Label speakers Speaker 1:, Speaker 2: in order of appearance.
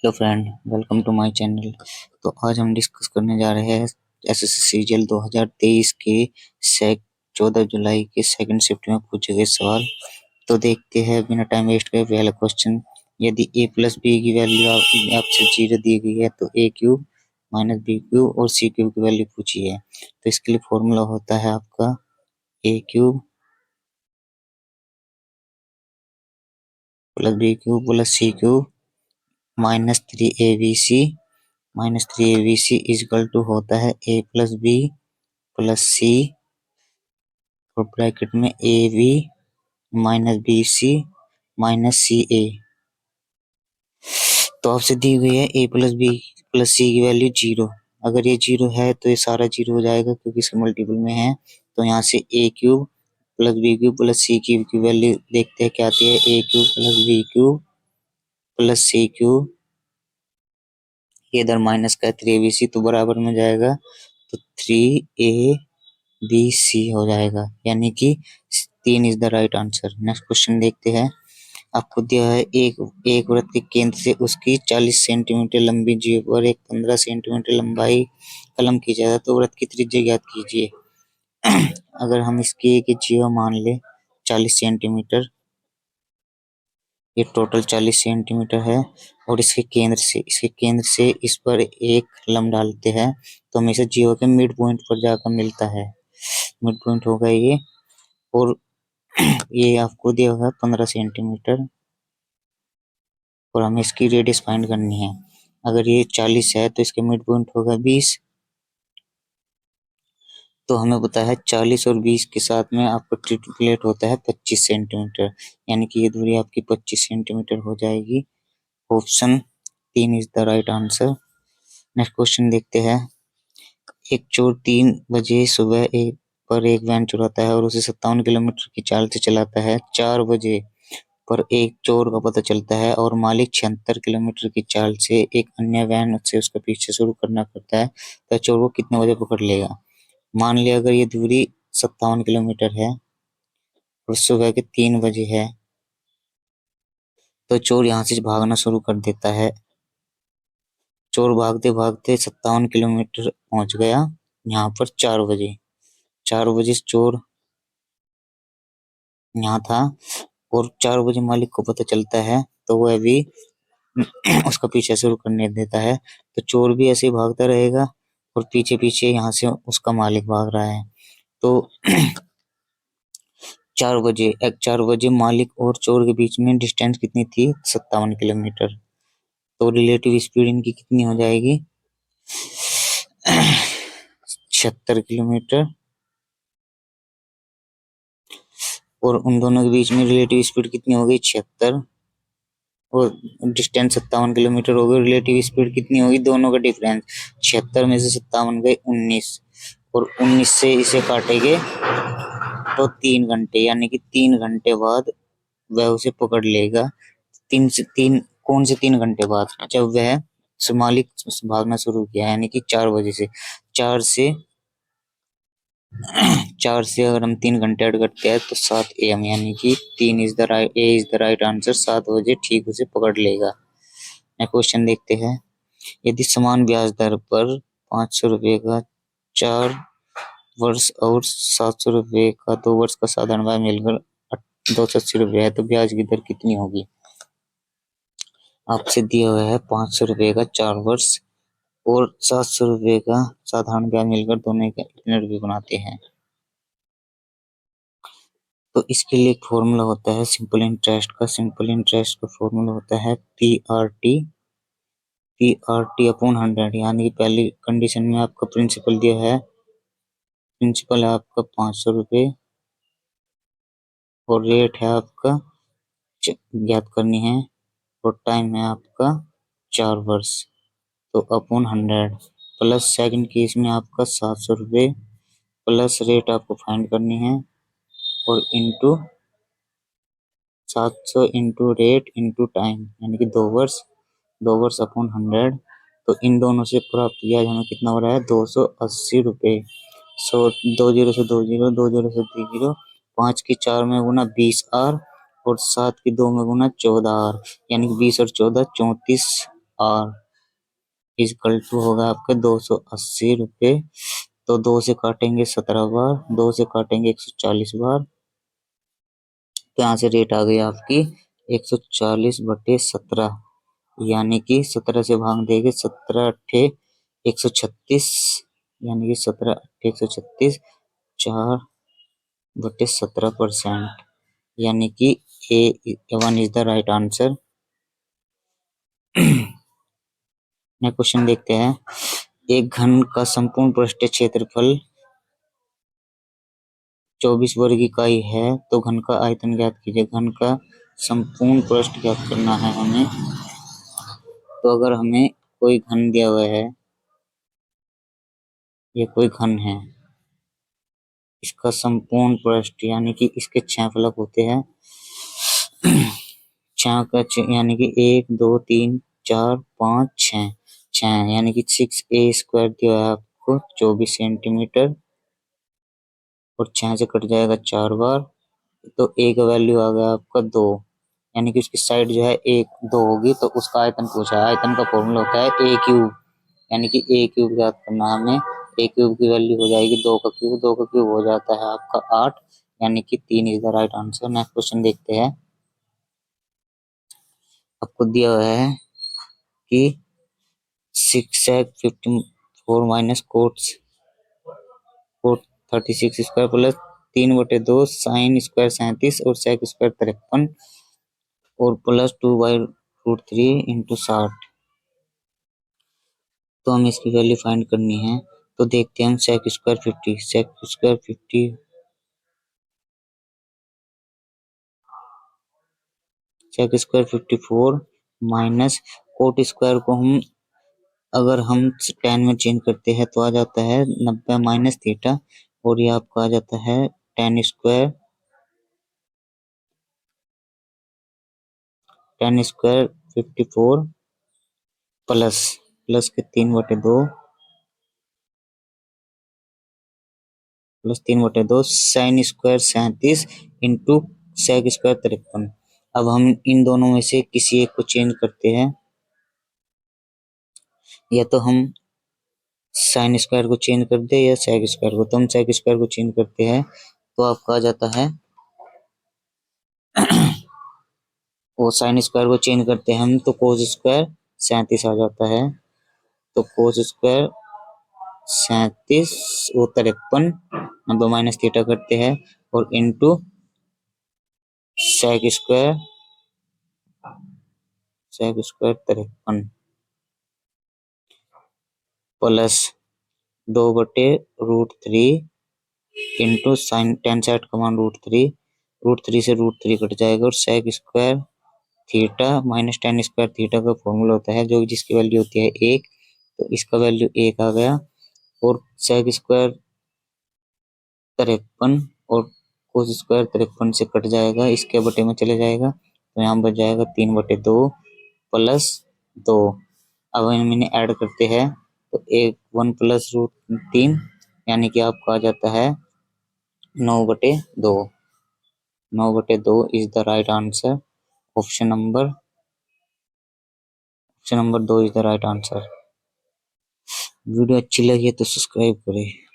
Speaker 1: Hello friend, welcome to my channel. तो आज हम डिस्कस करने जा रहे हैं एसएससी सीजीएल 2023 के सेक 14 जुलाई के सेकंड शिफ्ट में पूछे गए सवाल। तो देखते हैं बिना टाइम वेस्ट करे पहला क्वेश्चन। यदि a प्लस बी की वैल्यू आपसे 0 दी गई है तो a cube minus B cube और c क्यूब की वैल्यू पूछी है। तो इसके लिए फॉर्मूला होता है आपका a cube plus B cube plus c cube -3abc is equal to होता है a plus B plus C और ब्रैकेट में A B minus B C minus C A. तो आपसे दी हुई है a plus B plus C की वैल्यू 0। अगर ये 0 है तो ये सारा 0 हो जाएगा क्योंकि इसके मल्टीपल में है। तो यहाँ से a cube plus B cube plus C cube की वैल्यू देखते हैं क्या आती है। a cube plus B cube plus C cube, ये इधर माइनस का 3abc तो बराबर में जाएगा तो 3abc हो जाएगा, यानी कि 3 is the right answer. Next question देखते हैं। आपको दिया है एक वृत्त के केंद्र से उसकी 40 सेंटीमीटर लंबी जीव पर एक 15 सेंटीमीटर लंबाई कलम की जाए तो वृत्त की त्रिज्या ज्ञात कीजिए। अगर हम इसकी एक जीव मान ले 40 सेंटीमीटर, ये टोटल 40 सेंटीमीटर है और इसके केंद्र से इस पर एक कलम डालते हैं तो हमेशा जीव के मिड पॉइंट पर जाकर मिलता है। मिड पॉइंट होगा ये, और ये आपको दिया होगा 15 सेंटीमीटर और हमें इसकी रेडियस फाइंड करनी है। अगर ये 40 है तो इसका मिड पॉइंट होगा 20। तो हमें पता है 40 और 20 के साथ में आपका ट्रिपलेट होता है 25 सेंटीमीटर, यानी कि ये दूरी आपकी 25 सेंटीमीटर हो जाएगी। Option 3 is the right answer. Next question देखते हैं। एक चोर 3 बजे सुबह एक वैन चुराता है और उसे 57 किलोमीटर की चाल से चलाता है। 4 बजे पर एक चोर का पता चलता है और मालिक 76 किलोमीटर की चाल से एक अन्य वैन से उसका पीछे शुरू करना पड़ता है तो चोर को कितने बजे पकड़ लेगा। मान लिया अगर ये दूरी 57 किलोमीटर है और सुबह के 3 बजे है तो चोर यहाँ से भागना शुरू कर देता है। चोर भागते भागते 57 किलोमीटर पहुंच गया यहाँ पर 4 बजे। 4 बजे चोर यहाँ था और 4 बजे मालिक को पता चलता है तो वह भी उसका पीछे शुरू करने देता है। तो चोर भी ऐसे ही भागता रहेगा और पीछे पीछे यहाँ से उसका मालिक भाग रहा है। तो 4 बजे मालिक और चोर के बीच में डिस्टेंस कितनी थी? 57 किलोमीटर। तो रिलेटिव स्पीड इनकी कितनी हो जाएगी? 76 किलोमीटर, और उन दोनों के बीच में रिलेटिव स्पीड कितनी हो गई? 76, और डिस्टेंस 57 किलोमीटर हो गई। रिलेटिव स्पीड कितनी होगी? दोनों का डिफरेंस 76 में से 57 गए 19, और 19 से इसे काटेंगे तो 3 घंटे, यानी कि 3 घंटे बाद वह उसे पकड़ लेगा। 3 कौन से 3 घंटे बाद? जब वह मालिक भागना शुरू किया, यानी कि 4 बजे से। 4 से 4 से अगर हम 3 घंटे ऐड करते हैं तो 7 AM, यानी कि 3 is the right, A is the right answer. 7 बजे ठीक उसे पकड़ लेगा। नेक्स्ट क्वेश्चन देखते हैं। यदि समान ब्याज दर पर 500 रुपए का 4 वर्ष और 700 रुपए का 2 वर्ष का साधारण ब्याज मिलकर 280 रुपए है तो ब्याज की दर कितनी होगी? आपसे दिया हुआ है 500 रुपए का 4 वर्ष और 700 रुपए का साधारण ब्याज मिलकर दोनों का कितने रुपए बनाते हैं। तो इसके लिए एक फॉर्मूला होता है सिंपल इंटरेस्ट का। सिंपल इंटरेस्ट का फॉर्मूला होता है पी अपॉन 100, यानी कि पहली कंडीशन में आपका प्रिंसिपल दिया है, प्रिंसिपल है आपका 500 रुपए और रेट है आपका ज्ञात करनी है और टाइम है आपका 4 वर्ष। तो अपॉन 100 प्लस सेकंड केस में आपका 700 रुपये प्लस रेट आपको फाइंड करनी है और into 700 into rate into time, यानी कि 2 वर्ष। 2 वर्ष अपॉन 100, तो इन दोनों से प्राप्त ब्याज हमें कितना हो रहा है? 280 रुपये। 2 जीरो से 2 जीरो, 2 जीरो से 3 जीरो, 5 की 4 में गुना 20 आर और 7 की 2 में गुना 14 आर, यानी कि 20 और 14 34 आर इजकल टू होगा आपका 280 रुपये। तो 2 से काटेंगे 17 बार, 2 से काटेंगे 140 बार, तो यहाँ से रेट आ गई आपकी 140/17, यानी कि 17 से भाग देंगे, 17 अट्ठे 136, यानी कि 17 अट्ठे 136, 4/17%, यानी कि A1 is the right answer. Next question देखते हैं। एक घन का संपूर्ण पृष्ठीय क्षेत्रफल 24 वर्ग इकाई है, तो घन का आयतन ज्ञात कीजिए। घन का संपूर्ण पृष्ठ ज्ञात करना है हमें। तो अगर हमें कोई घन दिया हुआ है, ये कोई घन है, इसका संपूर्ण पृष्ठ यानी कि इसके 6 फलक होते हैं। 6 का यानी कि 1 2 3 4 5 6, 6 यानी कि 6a² दिया है आपको 24 सेंटीमीटर, और 6 से कट जाएगा 4 बार, तो a का वैल्यू आ गया आपका 2, यानी कि उसकी साइड जो है 1 2 होगी, तो उसका आयतन पूछा है। आयतन का फॉर्मूला होता है a³, यानी कि a³ ज्ञात करना है हमें। a³ की वैल्यू हो जाएगी 2 का क्यूब, 2 का क्यूब हो जाता है आपका 8, यानी कि 3 is the right answer. Next question देखते हैं। आपको दिया हुआ है कि 6sec 54 minus coat 36² plus 3/2 sine square 37 और सेक स्क्वायर 53 और प्लस 2/√3 इंटू 60। तो हमें इसकी वैल्यू फाइंड करनी है। तो देखते हैं हम sec square 54 sec square 54 minus cot square को हम अगर हम 10 में चेंज करते हैं तो आ जाता है 90 माइनस थीटा, और ये आपका आ जाता है 10 स्क्वायर 54 प्लस प्लस के 3/2 plus 3/2 sine square 37 into sec square 53। अब हम इन दोनों में से किसी एक को चेंज करते हैं, या तो हम साइन स्क्वायर को चेंज कर दे या सेक स्क्वायर को। तो हम सेक स्क्वायर को चेंज करते हैं, तो आपका आ जाता है वो साइन स्क्वायर को चेंज करते हैं हम, तो कोस स्क्वायर 37 आ जाता है। तो कोस स्क्वायर 37 वो 53, 90 माइनस थीटा करते हैं, और into sec square 53 plus 2/√3 into sine 10 सेट कमान √3 से √3 कट जाएगा, और sec square theta minus 10 square theta का फॉर्मूला होता है जो जिसकी वैल्यू होती है 1, तो इसका वैल्यू 1 आ गया। और सेक स्क्वायर 53 और कोस स्क्वायर 53 से कट जाएगा, इसके बटे में चले जाएगा, तो यहाँ बच जाएगा 3/2 प्लस 2। अब हम इन्हें ऐड करते हैं, तो 1 प्लस √3, यानी कि आपका आ जाता है 9/2। 9/2 is the right answer. Option number 2 is the right answer. Video अच्छी लगी है तो सब्सक्राइब करें।